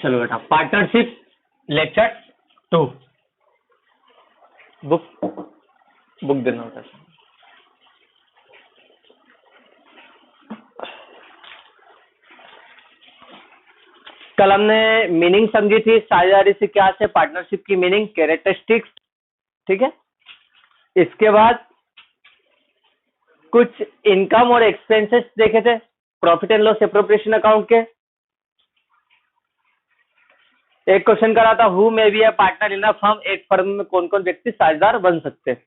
चलो बेटा, partnership lecture 2। Book book देना होता है। कल हमने मीनिंग समझी थी, साझेदारी से क्या से पार्टनरशिप की मीनिंग, कैरेक्टरिस्टिक्स, ठीक है। इसके बाद कुछ इनकम और एक्सपेंसेस देखे थे, profit and loss appropriation account के। एक क्वेश्चन करा था, who may be A partner in a firm, एक फर्म में कौन कौन व्यक्ति साझेदार बन सकते हैं।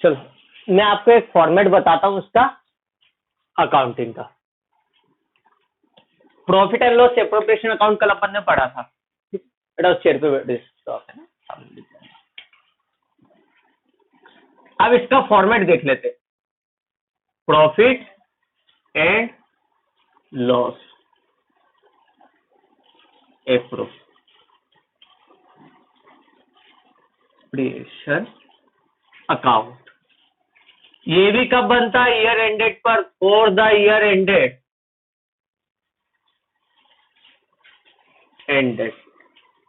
चलो मैं आपको एक फॉर्मेट बताता हूं उसका, अकाउंटिंग का। Profit and loss appropriation account कल अपन ने पढ़ा था, बेटा उस चेयर पे बैठे। अब इसका फॉर्मेट देख लेते, profit and loss appropriation account. ये भी कब बनता है, ईयर एंडेड पर, फॉर द ईयर एंडेड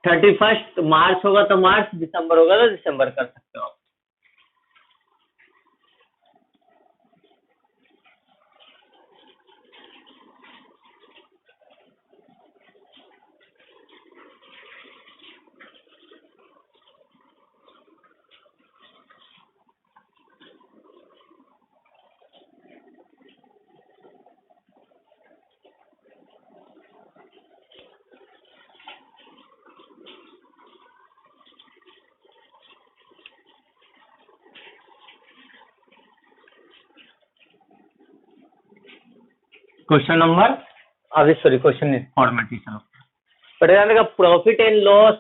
31 मार्च होगा तो मार्च, दिसंबर होगा तो दिसंबर कर सकते हो आप। क्वेश्चन नंबर, अभी सॉरी क्वेश्चन फॉर्मेट ही चलो, का profit and loss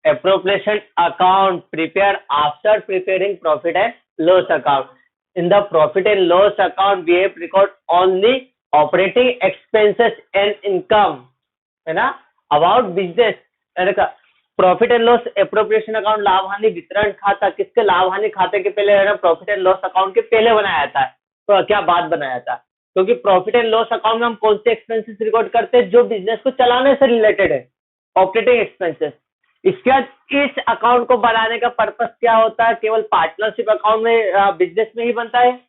appropriation account prepare after preparing profit and loss account. In the profit and loss account we have record only operating expenses and income, है ना, about business. Profit and loss appropriation account लाभ हानि वितरण खाता, किसके लाभ हानि खाते के पहले, प्रॉफिट एंड लॉस अकाउंट के पहले बनाया था, तो क्या बाद बनाया था, क्योंकि प्रॉफिट एंड लॉस अकाउंट में हम कौन से एक्सपेंसेस रिकॉर्ड करते हैं, जो बिजनेस को चलाने से रिलेटेड है, ऑपरेटिंग एक्सपेंसेस। इसके बाद इस अकाउंट को बनाने का पर्पस क्या होता है, केवल पार्टनरशिप अकाउंट में, बिजनेस में ही बनता है,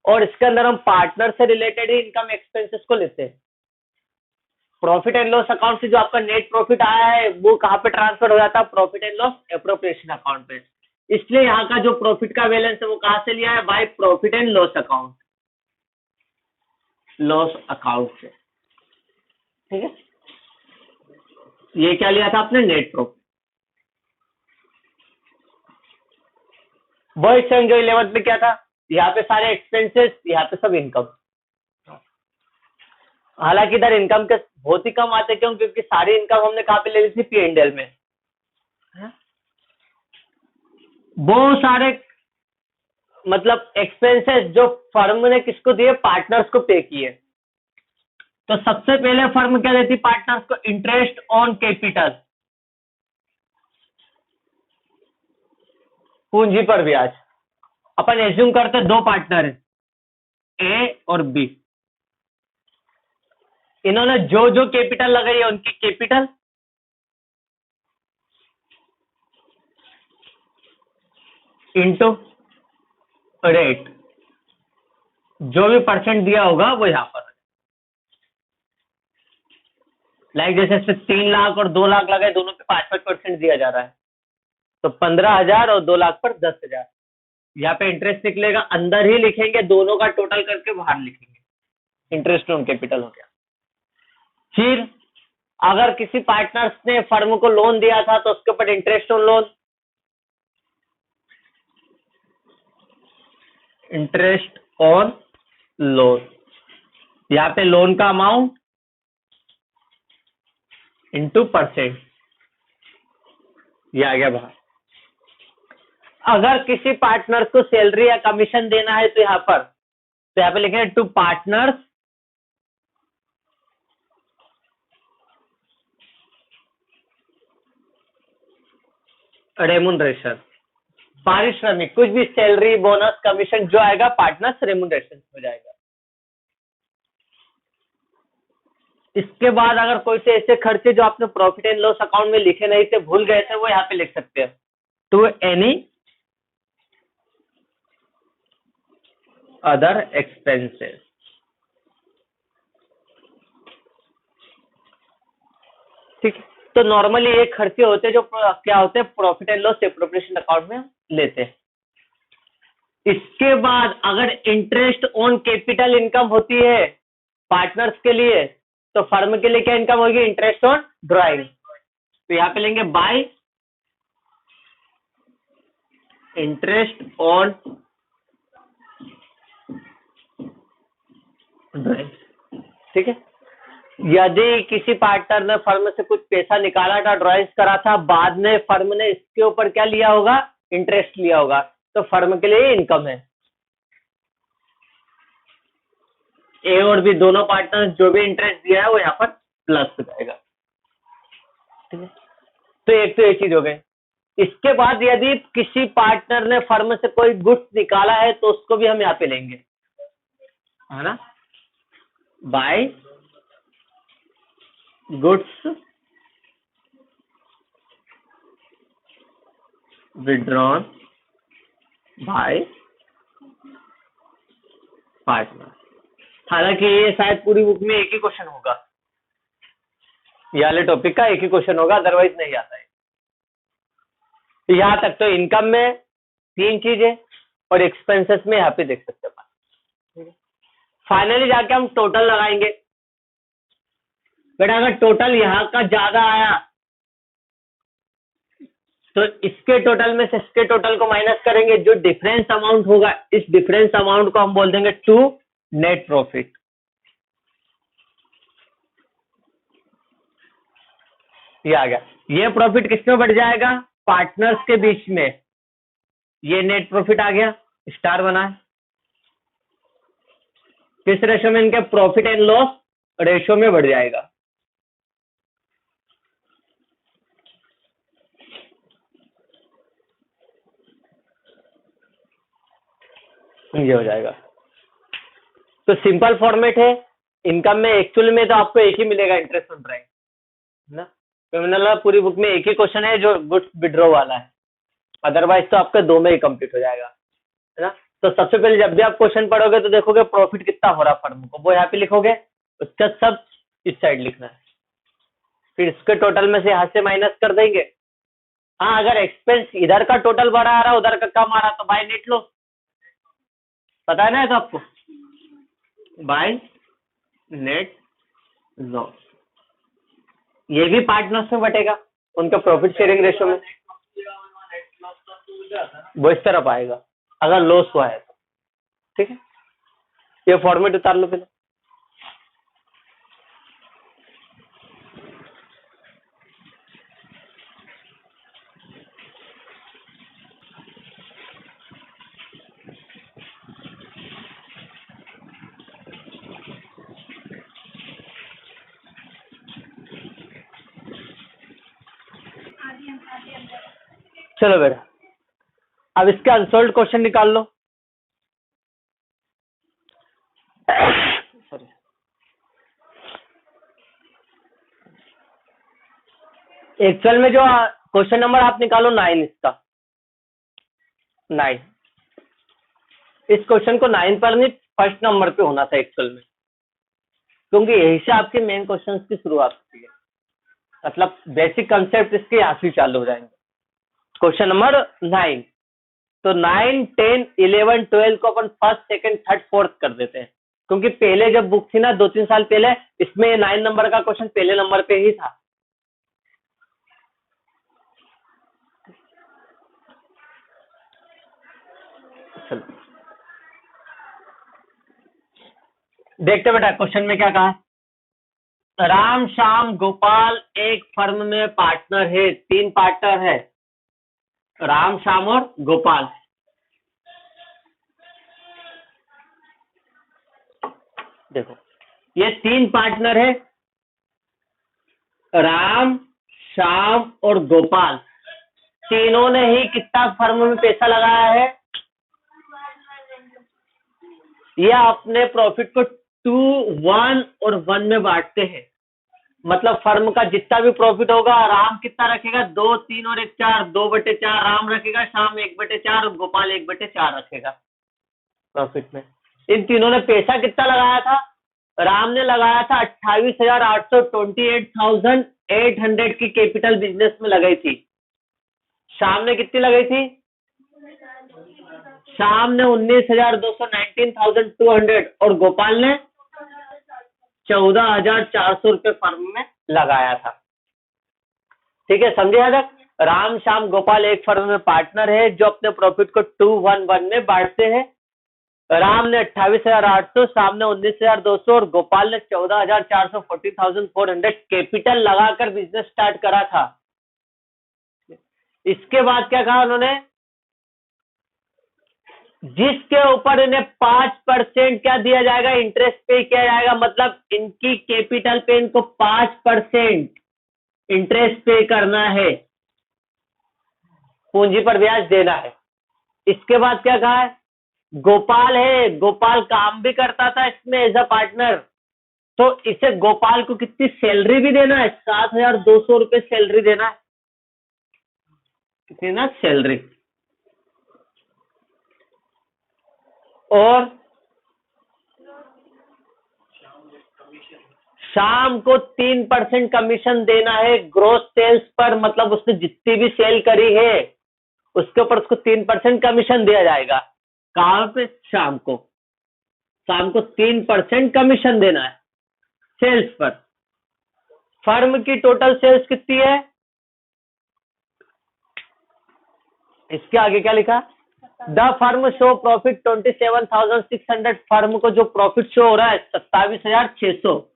और इसके अंदर हम पार्टनर से रिलेटेड ही इनकम एक्सपेंसेस को लेते हैं। प्रॉफिट एंड लॉस अकाउंट से जो आपका नेट प्रॉफिट आया है वो कहाँ पे ट्रांसफर हो जाता है, profit and loss appropriation account पे। इसलिए यहाँ का जो प्रॉफिट का बैलेंस है वो कहाँ से लिया है, by profit and loss account, loss account से, ठीक है। ये क्या लिया था आपने, नेट प्रॉफिट। वही सेम जो 11th में क्या था, यहाँ पे सारे एक्सपेंसेस, यहाँ पे सब इनकम। हालांकि इधर इनकम के बहुत ही कम आते, क्यों, क्योंकि सारी इनकम हमने कहाँ पे ले ली थी, P&L में। वो सारे मतलब एक्सपेंसेस जो फर्म ने किसको दिए, पार्टनर्स को पे किए। तो सबसे पहले फर्म क्या देती पार्टनर्स को, इंटरेस्ट ऑन कैपिटल, पूंजी पर ब्याज। अपन एज्यूम करते दो पार्टनर है, ए और बी, इन्होंने जो जो कैपिटल लगाई है उनकी कैपिटल इंटू रेट, जो भी परसेंट दिया होगा वो यहाँ पर, लाइक जैसे 3 लाख और 2 लाख लगाए, दोनों पे 5% दिया जा रहा है, तो 15,000 और 2 लाख पर 10,000। यहाँ पे इंटरेस्ट निकलेगा, अंदर ही लिखेंगे, दोनों का टोटल करके बाहर लिखेंगे, इंटरेस्ट ऑन कैपिटल हो गया। फिर अगर किसी पार्टनर्स ने फर्म को लोन दिया था तो उसके ऊपर interest on loan, interest on loan, यहाँ पे लोन का अमाउंट इंटू परसेंट, ये आ गया बाहर। अगर किसी पार्टनर को सैलरी या कमीशन देना है तो यहाँ पर तो यहाँ पे लिखे टू पार्टनर्स रेमुनरेशन, पारिश्रमिक, कुछ भी सैलरी बोनस कमीशन जो आएगा पार्टनर्स रेमुनरेशन हो जाएगा। इसके बाद अगर कोई से ऐसे खर्चे जो आपने प्रॉफिट एंड लॉस अकाउंट में लिखे नहीं थे, भूल गए थे, वो यहाँ पे लिख सकते हैं टू एनी अदर एक्सपेंसेस। ठीक है, तो नॉर्मली ये खर्चे होते हैं जो क्या होते हैं profit and loss appropriation account में लेते हैं। इसके बाद अगर इंटरेस्ट ऑन कैपिटल इनकम होती है पार्टनर्स के लिए, तो फर्म के लिए क्या इनकम होगी? Interest on drawing. तो यहाँ पे लेंगे बाय इंटरेस्ट ऑन ड्राइंग। ठीक है, यदि किसी पार्टनर ने फर्म से कुछ पैसा निकाला था, ड्राइंग्स करा था, बाद में फर्म ने इसके ऊपर क्या लिया होगा? इंटरेस्ट लिया होगा, तो फर्म के लिए इनकम है। ए और बी दोनों पार्टनर्स जो भी इंटरेस्ट दिया है वो यहाँ पर प्लस हो जाएगा। ठीक है, तो एक तो ये चीज हो गई। इसके बाद यदि किसी पार्टनर ने फर्म से कोई गुड्स निकाला है तो उसको भी हम यहाँ पे लेंगे, है ना, by goods withdrawn by partner. हालांकि ये शायद पूरी बुक में एक ही क्वेश्चन होगा, ये वाले टॉपिक का एक ही क्वेश्चन होगा, अदरवाइज नहीं आता है। यहाँ तक तो इनकम में 3 चीजें और एक्सपेंसेस में यहाँ पे देख सकते हैं। फाइनली जाके हम टोटल लगाएंगे। बेटा अगर टोटल यहाँ का ज्यादा आया तो इसके टोटल में से इसके टोटल को माइनस करेंगे, जो डिफरेंस अमाउंट होगा इस डिफरेंस अमाउंट को हम बोल देंगे टू नेट प्रॉफिट। ये आ गया, ये प्रॉफिट किसमें बढ़ जाएगा? पार्टनर्स के बीच में। ये नेट प्रॉफिट आ गया, स्टार बना है। किस रेशो में? इनके प्रॉफिट एंड लॉस रेशो में बढ़ जाएगा। ये हो जाएगा। तो सिंपल फॉर्मेट है। इनकम में एक्चुअल में तो आपको एक ही मिलेगा, इंटरेस्ट ऑन ड्राइंग ना। तो मैंने पूरी बुक में एक ही क्वेश्चन है जो गुड्स विड्रॉ वाला है, अदरवाइज तो आपका 2 में ही कंप्लीट हो जाएगा, है ना। तो सबसे पहले जब भी आप क्वेश्चन पढ़ोगे तो देखोगे प्रॉफिट कितना हो रहा फर्म को, वो यहाँ पे लिखोगे, उसका सब इस साइड लिखना है, फिर इसके टोटल में से यहाँ से माइनस कर देंगे। हाँ, अगर एक्सपेंस इधर का टोटल बड़ा आ रहा उधर का कम आ रहा तो बाय नेट लो, पता है ना तो आपको, बाय नेट लो। ये भी पार्टनर्स में बटेगा उनका प्रॉफिट शेयरिंग रेशो में, वो इस तरफ आएगा अगर लॉस हुआ है तो। ठीक है, ये फॉर्मेट उतार लो पहले। चलो बेटा, अब इसका अनसॉल्व्ड क्वेश्चन निकाल लो। सॉरी, एक्चुअल में जो क्वेश्चन नंबर आप निकालो 9, इसका 9, इस क्वेश्चन को 9 पर नहीं फर्स्ट नंबर पे होना था एक्चुअल में, क्योंकि यही से आपके मेन क्वेश्चंस की शुरुआत होती है, मतलब बेसिक कंसेप्ट इसके यहाँ से चालू हो जाएंगे। क्वेश्चन नंबर 9, तो 9, 10, 11, 12 को अपन फर्स्ट, सेकंड, थर्ड, फोर्थ कर देते हैं, क्योंकि पहले जब बुक थी ना 2-3 साल पहले, इसमें 9 नंबर का क्वेश्चन पहले नंबर पे ही था। चलो देखते बेटा क्वेश्चन में क्या कहा। राम, श्याम, गोपाल एक फर्म में पार्टनर है, 3 पार्टनर है, राम, श्याम और गोपाल। देखो ये 3 पार्टनर है, राम, श्याम और गोपाल। तीनों ने ही कितना फर्म में पैसा लगाया है? ये अपने प्रॉफिट को 2, 1 और 1 में बांटते हैं। मतलब फर्म का जितना भी प्रॉफिट होगा, राम कितना रखेगा? 2, 3 और 1 4, 2/4 राम रखेगा, श्याम 1/4 और गोपाल 1/4 रखेगा प्रॉफिट में। इन तीनों ने पैसा कितना लगाया था? राम ने लगाया था 28,828,800 की कैपिटल बिजनेस में लगाई थी। श्याम ने कितनी लगाई थी? श्याम ने 19,200, 19,200 और गोपाल ने 14,400 रुपए फर्म में लगाया था। ठीक है, समझे यहाँ तक? राम, श्याम, गोपाल एक फर्म में पार्टनर है जो अपने प्रॉफिट को 2, 1, 1 में बांटते हैं। राम ने 28,800, श्याम ने 19,200 और गोपाल ने 14,400, 14,400 कैपिटल लगाकर बिजनेस स्टार्ट करा था। इसके बाद क्या कहा उन्होंने? जिसके ऊपर इन्हें 5% क्या दिया जाएगा? इंटरेस्ट पे किया जाएगा। मतलब इनकी कैपिटल पे इनको 5% इंटरेस्ट पे करना है, पूंजी पर ब्याज देना है। इसके बाद क्या कहा है? गोपाल है, गोपाल काम भी करता था इसमें एज अ पार्टनर, तो इसे गोपाल को कितनी सैलरी भी देना है? 7,200 रुपए सैलरी देना है। कितनी ना सैलरी। और शाम को 3% कमीशन देना है ग्रोस सेल्स पर। मतलब उसने जितनी भी सेल करी है उसके ऊपर उसको 3% कमीशन दिया जाएगा। कहां पे? शाम को। शाम को 3% कमीशन देना है सेल्स पर। फर्म की टोटल सेल्स कितनी है? इसके आगे क्या लिखा? The firm show profit 27,600। Firm को जो प्रॉफिट शो हो रहा है 27,600,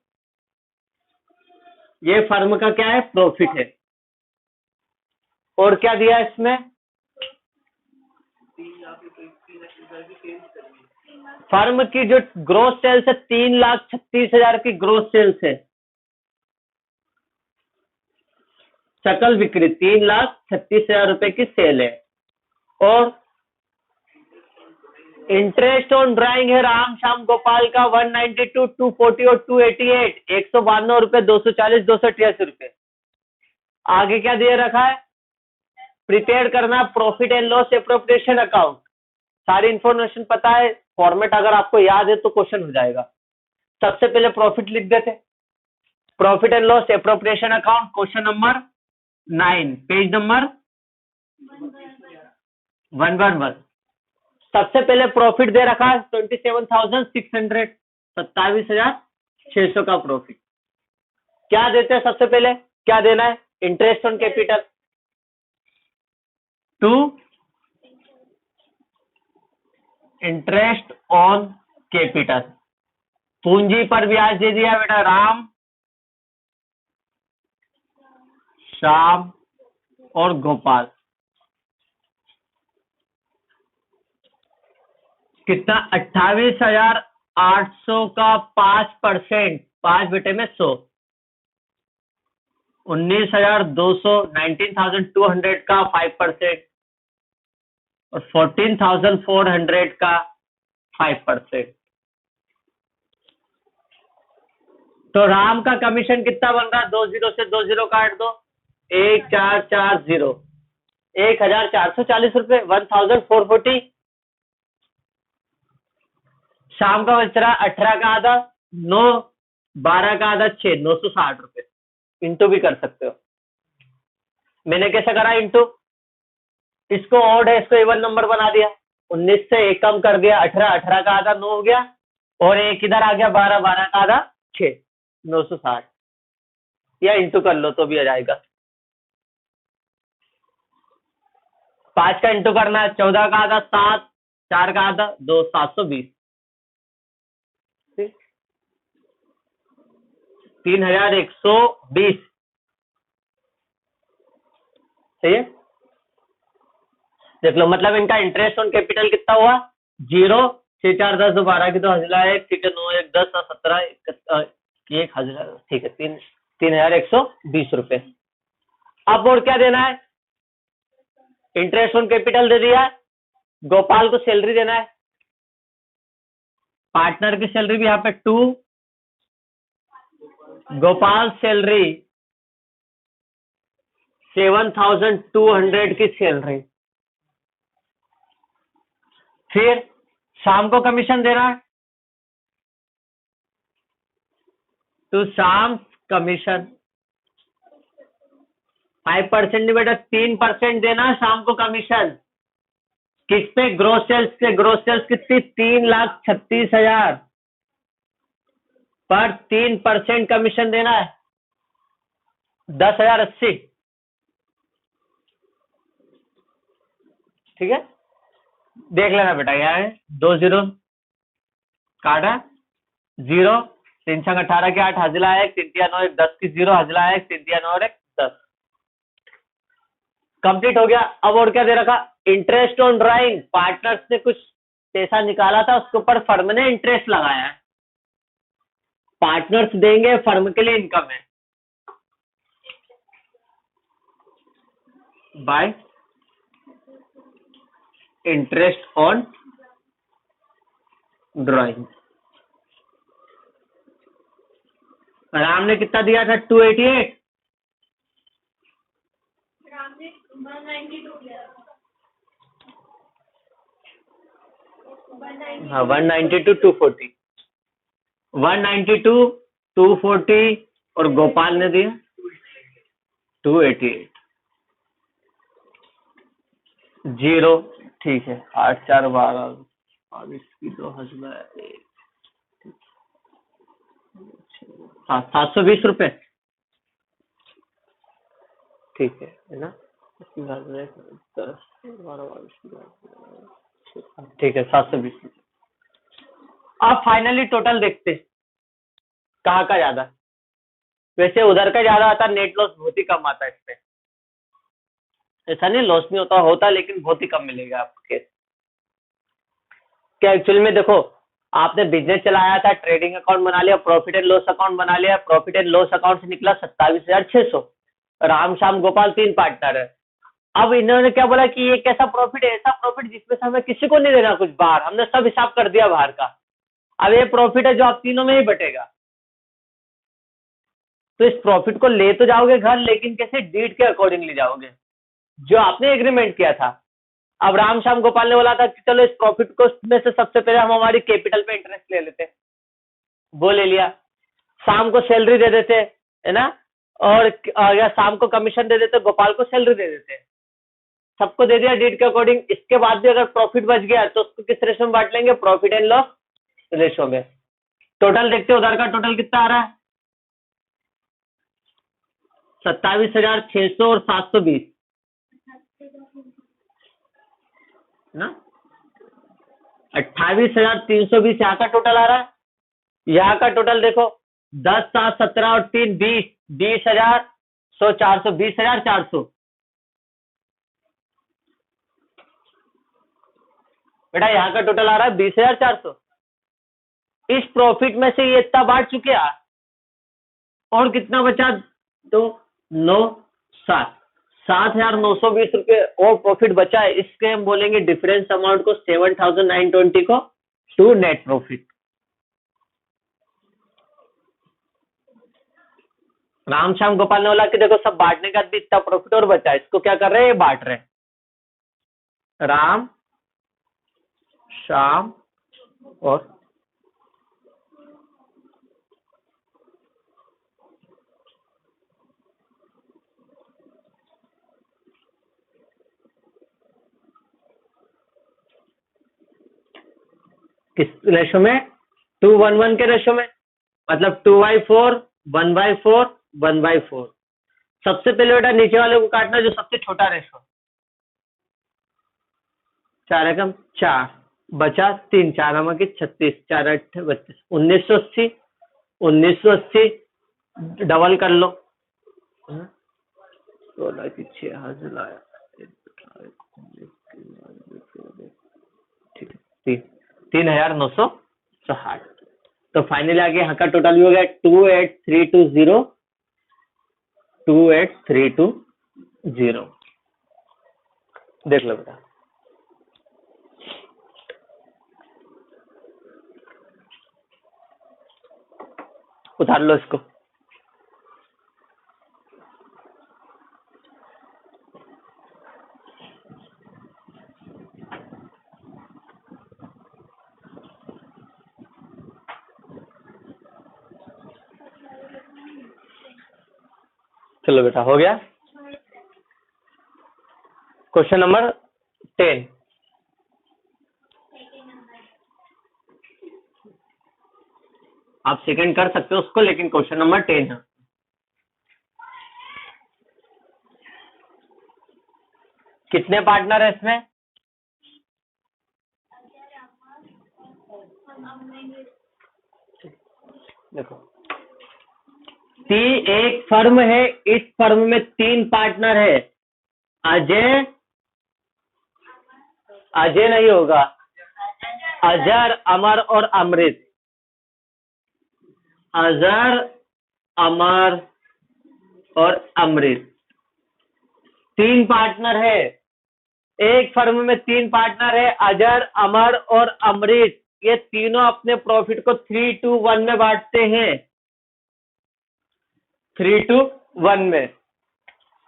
ये फर्म का क्या है? प्रॉफिट है। और क्या दिया इसमें? फर्म की जो ग्रोस सेल्स है 3,36,000 की ग्रोस सेल्स है। सकल बिक्री 3,36,000 रुपए की सेल है। और इंटरेस्ट ऑन ड्राइंग है राम, श्याम, गोपाल का 192, 240 और 288, 192 रुपए, 240, 283 रुपए। आगे क्या दिए रखा है? प्रिपेयर करना profit and loss appropriation account. सारी इंफॉर्मेशन पता है, फॉर्मेट अगर आपको याद है तो क्वेश्चन हो जाएगा। सबसे पहले प्रॉफिट लिख देते, profit and loss appropriation account, question number 9, page number 111। सबसे पहले प्रॉफिट दे रखा है 27,600, 27,600 का प्रॉफिट। क्या देते हैं? सबसे पहले क्या देना है? Interest on capital, 2 interest on capital. पूंजी पर ब्याज दे दिया बेटा राम, श्याम और गोपाल। कितना? 28,800 का 5%, 5/100, 19,200, 19,200 का 5% और 14,400 का 5%। तो राम का कमीशन कितना बन रहा है? 20 से 20 काट दो, 1,440, 1,440 रुपए, 1,440। शाम का बच रहा 18 का आधा 9, 12 का आधा 6, 960 रुपए। इंटू भी कर सकते हो। मैंने कैसे करा इंटू? इसको ऑड है, इसको इवन नंबर बना दिया, 19 से 1 कम कर दिया, 18, 18 का आधा 9 हो गया और एक इधर आ गया 12, 12 का आधा 6, 960। या इंटू कर लो तो भी आ जाएगा। 5 का इंटू करना है, 14 का आधा 7, 4 का आधा 2, 720, 3,120। सही है? देख लो, मतलब इनका इंटरेस्ट ऑन कैपिटल कितना हुआ? 0, 6 4 10 तो 12 की तो हाजिरा है, ठीक है, 9 1 10 और 17 एक हाजिरा, ठीक है, 3,120 रुपए। अब और क्या देना है? इंटरेस्ट ऑन कैपिटल दे दिया, गोपाल को सैलरी देना है, पार्टनर की सैलरी भी यहाँ पे 2, गोपाल सैलरी 7,200 की सैलरी। फिर शाम को कमीशन देना है, तो शाम कमीशन 5% नहीं बेटा, 3% देना है शाम को कमीशन। किस पे? ग्रोस सेल्स पे। ग्रोस सेल्स कितनी? 3,36,000 पर 3% कमीशन देना है, 10,080। ठीक है, देख लेना बेटा, यहाँ है 2 0 काटा 0, 3 6 18 के 8 हाजिला है, 3 3 9 1 10 की 0 हाजिला है, 3 3 9 1 10। कंप्लीट हो गया। अब और क्या दे रखा? इंटरेस्ट ऑन ड्राइंग, पार्टनर्स ने कुछ पैसा निकाला था, उसके ऊपर फर्म ने इंटरेस्ट लगाया है, पार्टनर्स देंगे, फर्म के लिए इनकम है, bye interest on drawing. Ram ने कितना दिया था? 288। हाँ, 192 240, 192 240 और गोपाल ने दिया 288 0। ठीक है, 8 4 12 और इसकी 2 हजार 720 रुपए। ठीक है ना? ठीक है, 720 रुपए। अब फाइनली टोटल देखते कहाँ का ज्यादा। वैसे उधर का ज्यादा आता, नेट लॉस बहुत ही कम आता है इसमें, ऐसा नहीं लॉस नहीं होता, होता लेकिन बहुत ही कम मिलेगा आपके। क्या एक्चुअली में देखो, आपने बिजनेस चलाया था, ट्रेडिंग अकाउंट बना लिया, प्रॉफिट एंड लॉस अकाउंट बना लिया, प्रॉफिट एंड लॉस अकाउंट से निकला 27,600। राम श्याम गोपाल 3 पार्टनर है। अब इन्होंने क्या बोला कि ये कैसा प्रॉफिट है? ऐसा प्रॉफिट जिसमें से हमें किसी को नहीं देना कुछ बाहर, हमने सब हिसाब कर दिया बाहर का। अब ये प्रॉफिट है जो आप तीनों में ही बटेगा, तो इस प्रॉफिट को ले तो जाओगे घर, लेकिन कैसे? डीड के अकॉर्डिंग ले जाओगे, जो आपने एग्रीमेंट किया था। अब राम श्याम गोपाल ने बोला था कि चलो इस प्रॉफिट को में से सबसे पहले हम हमारी कैपिटल पे इंटरेस्ट ले लेते, वो ले लिया। शाम को सैलरी दे देते, है ना, और या शाम को कमीशन दे देते, गोपाल को सैलरी दे देते, सबको दे दिया डीड के अकॉर्डिंग। इसके बाद भी अगर प्रॉफिट बच गया तो उसको किस रेशो में बांट लेंगे? प्रॉफिट एंड लॉस रेशो में। टोटल देखते हो, उधर का टोटल कितना आ रहा है? 27,600 और 720 ना, 28,320 यहाँ का टोटल आ रहा है। यहाँ का टोटल देखो, 10 7 17 और 3 20, 20,000 100 400, 20,400। बेटा यहाँ का टोटल आ रहा है 20,400। इस प्रॉफिट में से ये इतना बांट चुके हैं, और कितना बचा? तो 9 7 7,920 और प्रॉफिट बचा है। इसके हम बोलेंगे डिफरेंस अमाउंट को 7,920 को to net profit. Ram Shyam Gopal ने बोला कि देखो सब बांटने का भी इतना प्रॉफिट और बचा है, इसको क्या कर रहे हैं? बांट रहे हैं। राम श्याम और किस रेशो में? 2:1 के रेशो में, मतलब 2/4 1/4 1/4। सबसे पहले बेटा नीचे वाले को काटना जो सबसे छोटा रेशो, 4 एकम 4 बचा 3, 4 नमक 36, 4 8 32, 1980 1980 डबल कर लो, 16 की 6 हाजिर आया, ठीक है, 3 3,960। तो फाइनली आगे यहाँ का टोटल भी हो गया 28,320, 28,320। देख लो बेटा, उतार लो इसको। चलो बेटा, हो गया। Question number 10। आप सेकंड कर सकते हो उसको, लेकिन क्वेश्चन नंबर 10 है। कितने पार्टनर है इसमें? देखो, एक फर्म है, इस फर्म में 3 पार्टनर है। अजय नहीं होगा, अजर, अमर और अमृत। अजर, अमर और अमृत 3 पार्टनर है। एक फर्म में 3 पार्टनर है, अजर, अमर और अमृत। ये तीनों अपने प्रॉफिट को 3-1 में बांटते हैं, 3-1 में।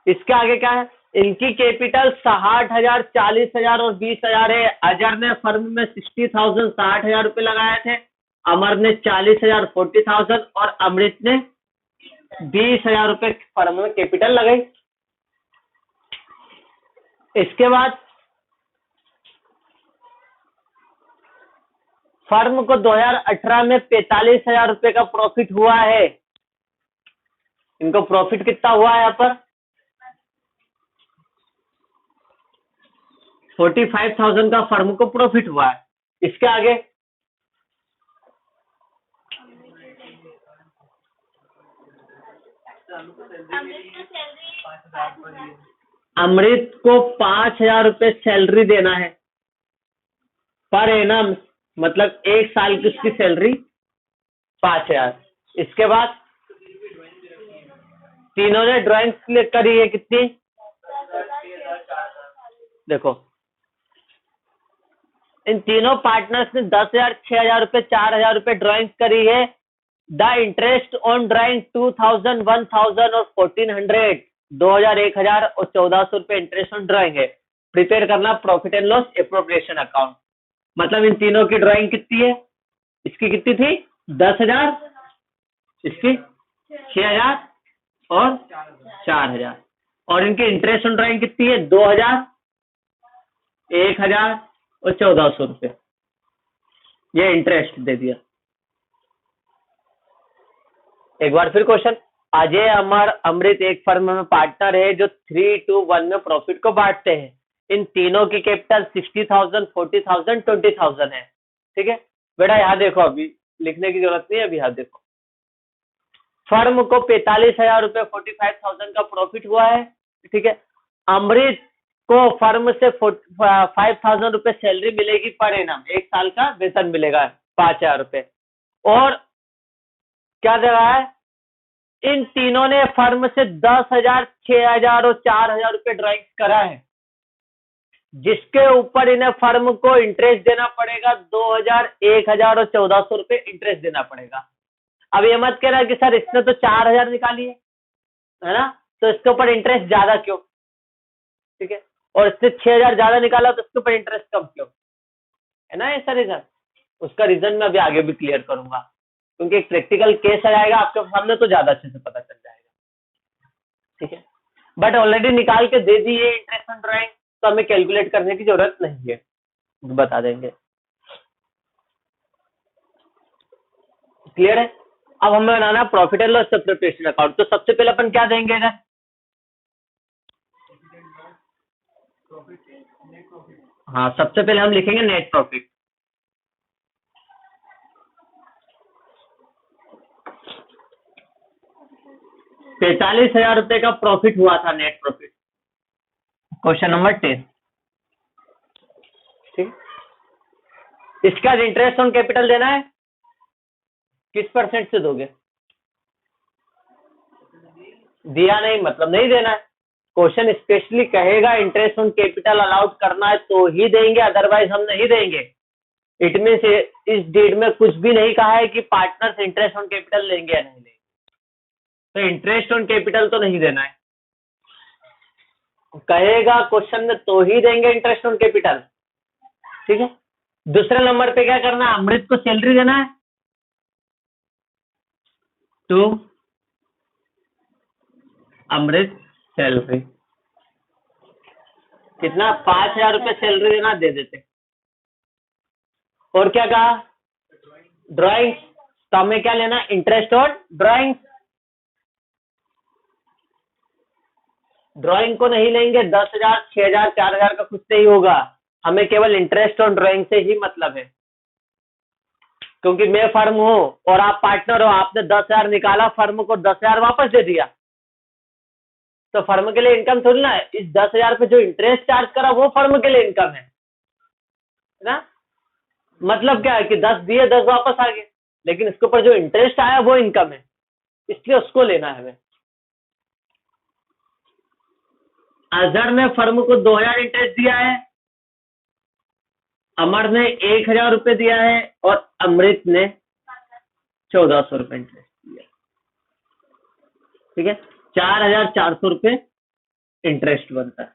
इसके आगे क्या है? इनकी कैपिटल 60,000, 40,000 और 20,000 है। अजर ने फर्म में 60,000, 60,000 रुपए लगाए थे, अमर ने 40,000, 40,000 और अमृत ने 20,000 रुपए फर्म में कैपिटल लगाई। इसके बाद फर्म को 2018 में 45,000 रुपए का प्रॉफिट हुआ है। इनको प्रॉफिट कितना हुआ है यहाँ पर? 45,000 का फर्म को प्रॉफिट हुआ है। इसके आगे अमृत को 5,000 रुपए सैलरी देना है पर एनम, मतलब 1 साल की उसकी सैलरी 5,000। इसके बाद तीनों ने ड्राइंग करी है, कितनी? देखो, इन तीनों पार्टनर्स ने 10,000, 6,000 रुपए, 4,000 रुपए ड्राइंग करी है। द इंटरेस्ट ऑन ड्राइंग 2,000, 1,000 और 1,400, 2,000, 1,000 और 1,400 रुपए इंटरेस्ट ऑन ड्राइंग है। प्रिपेयर करना profit and loss appropriation account. मतलब इन तीनों की ड्राइंग कितनी है? इसकी कितनी थी? 10,000, इसकी 6,000 और 4,000। और इनकी इंटरेस्ट ऑन ड्राइंग कितनी है? 2,000, 1,000 और 1,400 रुपए। ये इंटरेस्ट दे दिया। एक बार फिर क्वेश्चन, अजय, अमर, अमृत एक फर्म में पार्टनर है जो 3-1 में प्रॉफिट को बांटते हैं। इन तीनों की कैपिटल 60,000, 40,000, 20,000 है। ठीक है बेटा, यहाँ देखो, अभी लिखने की जरूरत नहीं है। अभी यहाँ देखो, फर्म को 45,000 रुपए, 45,000 का प्रॉफिट हुआ है। ठीक है, अमृत को फर्म से 5,000 रुपए सैलरी मिलेगी पर एनम, 1 साल का वेतन मिलेगा 5,000 रुपए। और क्या दे रहा है? इन तीनों ने फर्म से 10,000, 6,000 और 4,000 रुपए ड्राइंग करा है, जिसके ऊपर इन्हें फर्म को इंटरेस्ट देना पड़ेगा 2,000, 1,000 और 1,400 रुपए इंटरेस्ट देना पड़ेगा। अब ये मत कहना कि सर इसने तो 4,000 निकाली है ना, तो इसके ऊपर इंटरेस्ट ज्यादा क्यों? ठीक है, और इसने 6,000 ज्यादा निकाला तो इसके ऊपर इंटरेस्ट कम क्यों? है ना ऐसा रीजन। उसका रीजन मैं अभी आगे भी क्लियर करूंगा, क्योंकि एक प्रैक्टिकल केस आ जाएगा आपके सामने तो ज्यादा अच्छे से पता चल जाएगा। ठीक है, बट ऑलरेडी निकाल के दे दी है इंटरेस्ट ऑन ड्राइंग, तो हमें कैलकुलेट करने की जरूरत नहीं है, बता देंगे। क्लियर है? अब हमें बनाना profit and loss appropriation account. तो सबसे पहले अपन क्या देंगे इधर? हाँ, सबसे पहले हम लिखेंगे नेट प्रॉफिट। ₹45,000 रुपए का प्रॉफिट हुआ था, नेट प्रॉफिट। Question number 10। ठीक, इसका इंटरेस्ट ऑन कैपिटल देना है, किस परसेंट से दोगे? दिया नहीं मतलब नहीं देना है। क्वेश्चन स्पेशली कहेगा इंटरेस्ट ऑन कैपिटल अलाउड करना है तो ही देंगे, अदरवाइज हम नहीं देंगे। इट मीन्स इस डीड में कुछ भी नहीं कहा है कि पार्टनर्स इंटरेस्ट ऑन कैपिटल लेंगे या नहीं लेंगे, तो इंटरेस्ट ऑन कैपिटल तो नहीं देना है। कहेगा क्वेश्चन में तो ही देंगे इंटरेस्ट ऑन कैपिटल, ठीक है। दूसरे नंबर पे क्या करना है, अमृत को सैलरी देना है टू अमृत सैलरी, कितना 5,000 रुपये सैलरी देना, दे देते। और क्या कहा, ड्राइंग, तो हमें क्या लेना, इंटरेस्ट ऑन ड्राइंग। ड्राइंग को नहीं लेंगे, 10,000 6,000 4,000 का कुछ नहीं होगा, हमें केवल इंटरेस्ट ऑन ड्राइंग से ही मतलब है। क्योंकि मैं फर्म हूं और आप पार्टनर हो, आपने 10,000 निकाला, फर्म को 10,000 वापस दे दिया, तो फर्म के लिए इनकम थोड़ी ना है। इस 10,000 पे जो इंटरेस्ट चार्ज करा वो फर्म के लिए इनकम है ना। मतलब क्या है कि 10 दिए 10 वापस आ गए, लेकिन इसके ऊपर जो इंटरेस्ट आया वो इनकम है, इसलिए उसको लेना है हमें। अजहर ने फर्म को 2,000 इंटरेस्ट दिया है, अमर ने 1,000 रुपये दिया है और अमृत ने 1,400 रुपये इंटरेस्ट दिया, ठीक है। 4,400 रुपये इंटरेस्ट बनता है,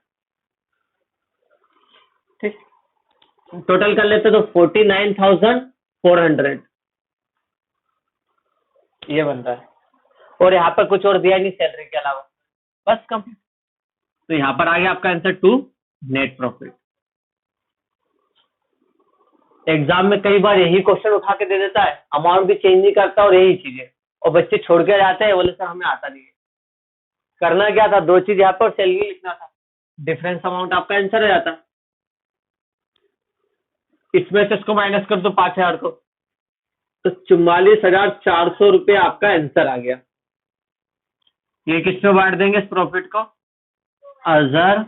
ठीक। टोटल कर लेते तो 49,400 ये बनता है। और यहाँ पर कुछ और दिया नहीं सैलरी के अलावा, बस कंप्लीट। तो यहाँ पर आ गया आपका answer to net profit. Exam में कई बार यही क्वेश्चन उठा के दे देता है, अमाउंट भी चेंज नहीं करता और यही चीजें, और बच्चे छोड़ के जाते हैं, बोले सर हमें आता नहीं है। करना क्या था, 2 चीज यहाँ पर सैलरी लिखना था, डिफरेंस अमाउंट आपका आंसर हो जाता। इसमें से इसको माइनस कर दो 5,000 को, तो 44,400 रुपये आपका आंसर आ गया। ये किसमें बांट देंगे इस प्रॉफिट को, अजहर,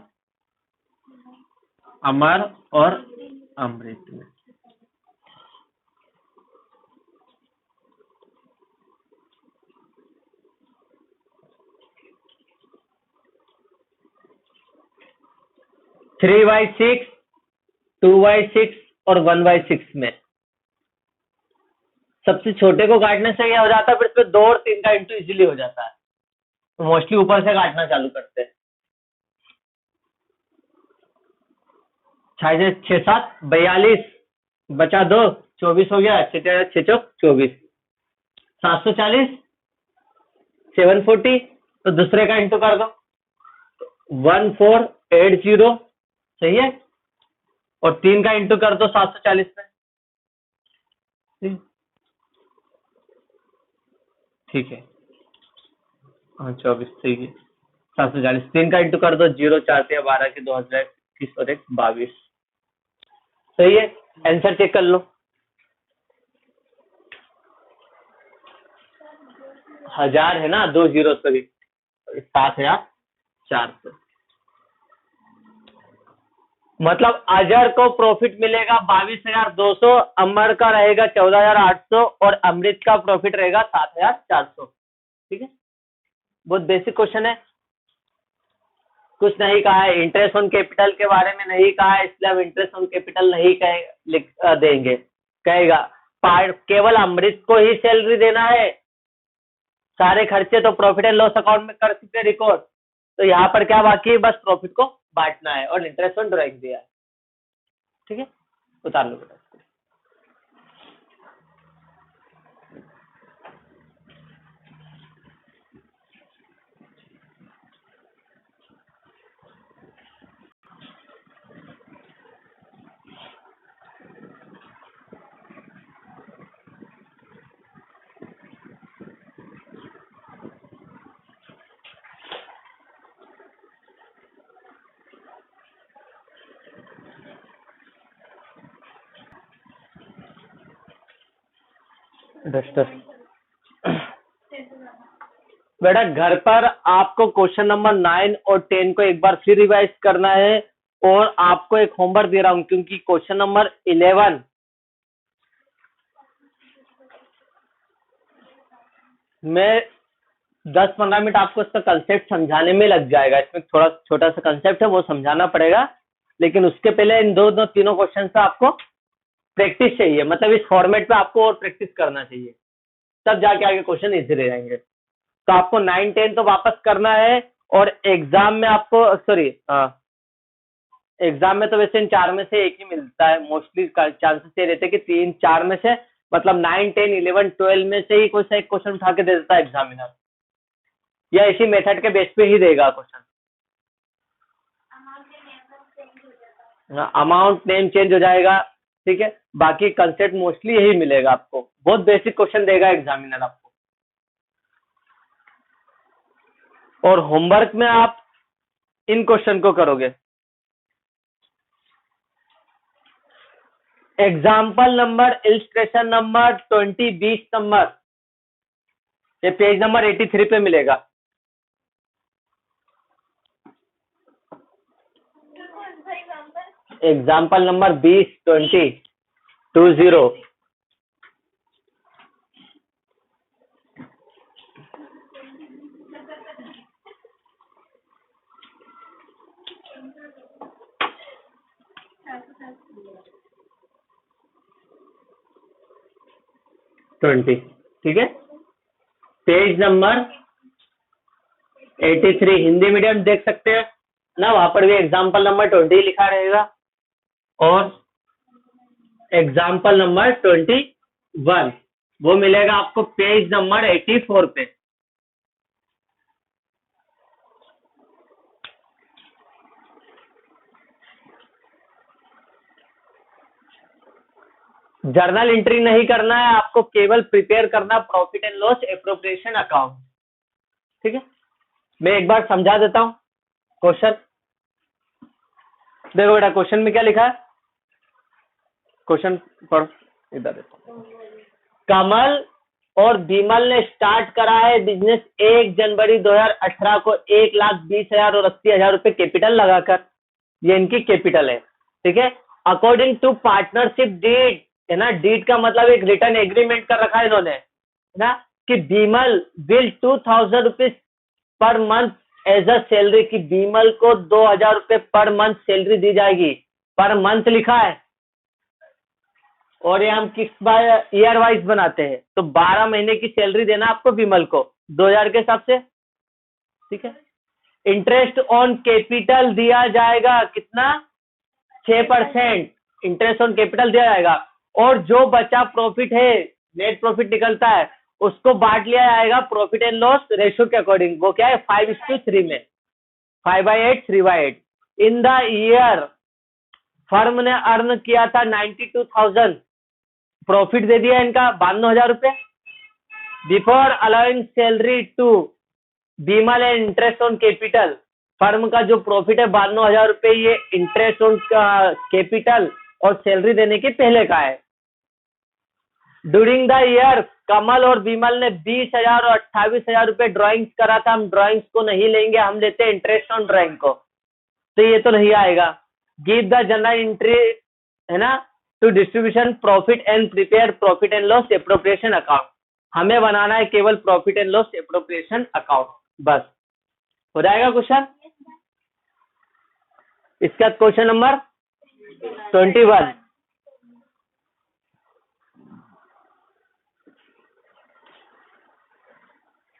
अमर और अमृत में। थ्री बाई 6, 2/6 और 1/6 में सबसे छोटे को काटने से क्या हो जाता है, फिर इसमें 2 और 3 का इंटू इजीली हो जाता है, तो मोस्टली ऊपर से काटना चालू करते हैं। 6 6 7 42 बचा 2 24 हो गया, 6 6 24 740 740, तो दूसरे का इंटू कर दो 1480, सही है, और 3 का इंटू कर दो 740 में, ठीक है। हाँ 24 सही है, 740, 3 का इंटू कर दो 0 4 से 12 के 2021 और 1 22, सही है। आंसर चेक कर लो, 1000 है ना, 2 जीरो सॉरी, 7,400। मतलब अजहर को प्रॉफिट मिलेगा 22,200, अमर का रहेगा 14,800 और अमृत का प्रॉफिट रहेगा 7,400, ठीक है। बहुत बेसिक क्वेश्चन है, कुछ नहीं कहा है, इंटरेस्ट ऑन कैपिटल के बारे में नहीं कहा है, इसलिए हम इंटरेस्ट ऑन कैपिटल नहीं देंगे। कहेगा केवल अमृत को ही सैलरी देना है, सारे खर्चे तो प्रॉफिट एंड लॉस अकाउंट में कर चुके रिकॉर्ड, तो यहाँ पर क्या बाकी है, बस प्रॉफिट को बांटना है और इंटरेस्ट ऑन ड्राइंग दिया है, ठीक है। उतार लो बेटा। डस्टर बेटा, घर पर आपको क्वेश्चन नंबर 9 और 10 को एक बार फिर रिवाइज करना है, और आपको एक होमवर्क दे रहा हूं, क्योंकि क्वेश्चन नंबर 11 मैं 10-15 मिनट आपको इसका कंसेप्ट समझाने में लग जाएगा। इसमें थोड़ा छोटा सा कंसेप्ट है, वो समझाना पड़ेगा, लेकिन उसके पहले इन दो दो तीनों क्वेश्चन से आपको प्रैक्टिस चाहिए, मतलब इस फॉर्मेट पे आपको और प्रैक्टिस करना चाहिए, तब जाके आगे क्वेश्चन इजी रहेंगे। तो आपको 9-10 तो वापस करना है, और एग्जाम में आपको सॉरी एग्जाम में तो वैसे इन चार में से एक ही मिलता है, मोस्टली चांसेस ये रहते हैं कि 3-4 में से, मतलब 9-10-11-12 में से ही कोई सा एक क्वेश्चन उठा के दे देता है एग्जामिनर, या इसी मेथड के बेस पे ही देगा क्वेश्चन। अमाउंट नेम चेंज हो जाएगा, ठीक है, बाकी कंसेप्ट मोस्टली यही मिलेगा आपको, बहुत बेसिक क्वेश्चन देगा एग्जामिनर आपको। और होमवर्क में आप इन क्वेश्चन को करोगे। Example number, illustration number 20-20 number, ये पेज नंबर 83 पे मिलेगा। एग्जाम्पल नंबर 20-20 20, ठीक है। पेज नंबर 83 हिंदी मीडियम देख सकते हैं ना, वहां पर भी एग्जाम्पल नंबर 20 लिखा रहेगा, और एग्जाम्पल नंबर 21 वो मिलेगा आपको पेज नंबर 84 पे। जर्नल एंट्री नहीं करना है आपको, केवल प्रिपेयर करना profit and loss appropriation account, ठीक है। मैं एक बार समझा देता हूं क्वेश्चन। देखो बेटा, क्वेश्चन में क्या लिखा है, क्वेश्चन पढ़ो इधर देखो। कमल और विमल ने स्टार्ट करा है बिजनेस 1 जनवरी 2018 को 1,20,000 और 80,000 रुपए कैपिटल लगाकर, ये इनकी कैपिटल है, ठीक है। अकॉर्डिंग टू पार्टनरशिप डीड, है ना, डीड का मतलब एक रिटर्न एग्रीमेंट कर रखा है इन्होंने, है ना, कि Vimal will 2,000 rupees per month as a salary, की विमल को 2,000 रुपए पर मंथ सैलरी दी जाएगी, पर मंथ लिखा है, और ये हम किस बाय ईयर वाइज बनाते हैं, तो 12 महीने की सैलरी देना आपको विमल को 2,000 के हिसाब से, ठीक है। इंटरेस्ट ऑन कैपिटल दिया जाएगा कितना, 6% इंटरेस्ट ऑन कैपिटल दिया जाएगा, और जो बचा प्रॉफिट है, नेट प्रॉफिट निकलता है, उसको बांट लिया जाएगा प्रॉफिट एंड लॉस रेशियो के अकॉर्डिंग। वो क्या है, 5:3 में, 5/8 3/8। इन द ईयर फर्म ने अर्न किया था 92,000, प्रॉफिट दे दिया इनका 52,000 रुपए। Before allowing salary to Vimal and interest on capital, firm का जो प्रॉफिट है 52,000 रुपए, ये इंटरेस्ट ऑन कैपिटल और सैलरी देने के पहले का है। ड्यूरिंग द ईयर कमल और विमल ने 20,000 और 28,000 रुपए ड्रॉइंग्स करा था, हम ड्रॉइंग्स को नहीं लेंगे, हम लेते हैं इंटरेस्ट ऑन ड्रॉइंग को, तो ये तो नहीं आएगा। गिव द जनरल एंट्री, है ना, to distribution profit and prepare profit and loss appropriation account, हमें बनाना है केवल profit and loss appropriation account, बस हो जाएगा क्वेश्चन। इसका क्वेश्चन नंबर 21,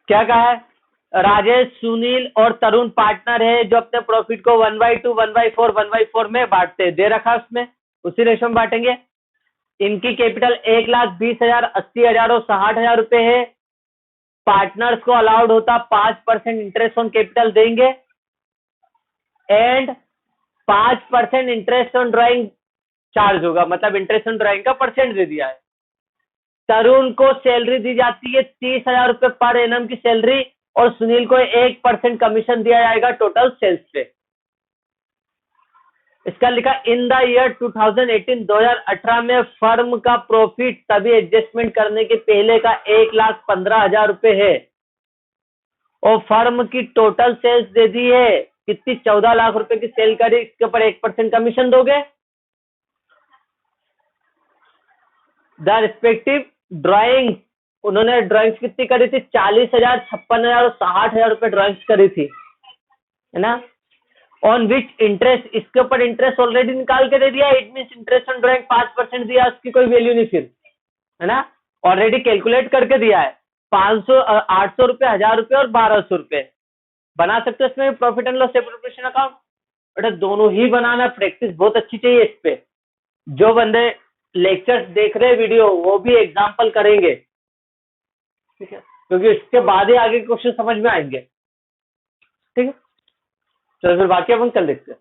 क्या कहा है, राजेश, सुनील और तरुण पार्टनर है जो अपने प्रॉफिट को 1/2 1/4 1/4 में बांटते हैं, दे रखा उसमें, उसी रेशो में बांटेंगे। इनकी कैपिटल 1,20,000 80,000 और 60,000 रुपए है। पार्टनर्स को अलाउड होता 5% इंटरेस्ट ऑन कैपिटल देंगे, and 5% interest on drawing charge होगा, मतलब इंटरेस्ट ऑन ड्राइंग का परसेंट दे दिया है। तरुण को सैलरी दी जाती है 30,000 रुपए पर एनम की सैलरी, और सुनील को 1% कमीशन दिया जाएगा टोटल सेल्स पे। इसका लिखा इन द ईयर 2018 में फर्म का प्रॉफिट तभी एडजस्टमेंट करने के पहले का 1,15,000 रुपए है, और फर्म की टोटल सेल्स दे दी है कितनी, 14 लाख रुपए की सेल करी, इसके ऊपर 1% कमीशन दोगे। द रिस्पेक्टिव ड्राइंग उन्होंने ड्राइंग्स कितनी करी थी? 40,000, 56,000 और 60,000 रुपए ड्राइंग्स करी थी, है ना। ऑन विच इंटरेस्ट, इसके ऊपर इंटरेस्ट ऑलरेडी निकाल के दे दिया, it mean interest on drawing 5% दिया, उसकी कोई वैल्यू नहीं फिर, है ना, ऑलरेडी कैलकुलेट करके दिया है। 500, 800 रुपए, 1000 रुपए और 1200 रुपए बना सकते हो इसमें profit and loss appropriation account. बेटा दोनों ही बनाना, प्रैक्टिस बहुत अच्छी चाहिए इस पे। जो बंदे लेक्चर्स देख रहे हैं वीडियो, वो भी एग्जाम्पल करेंगे, ठीक है, क्योंकि इसके बाद ही आगे क्वेश्चन समझ में आएंगे, ठीक है। चलो फिर बाकी अपन कल देखते हैं।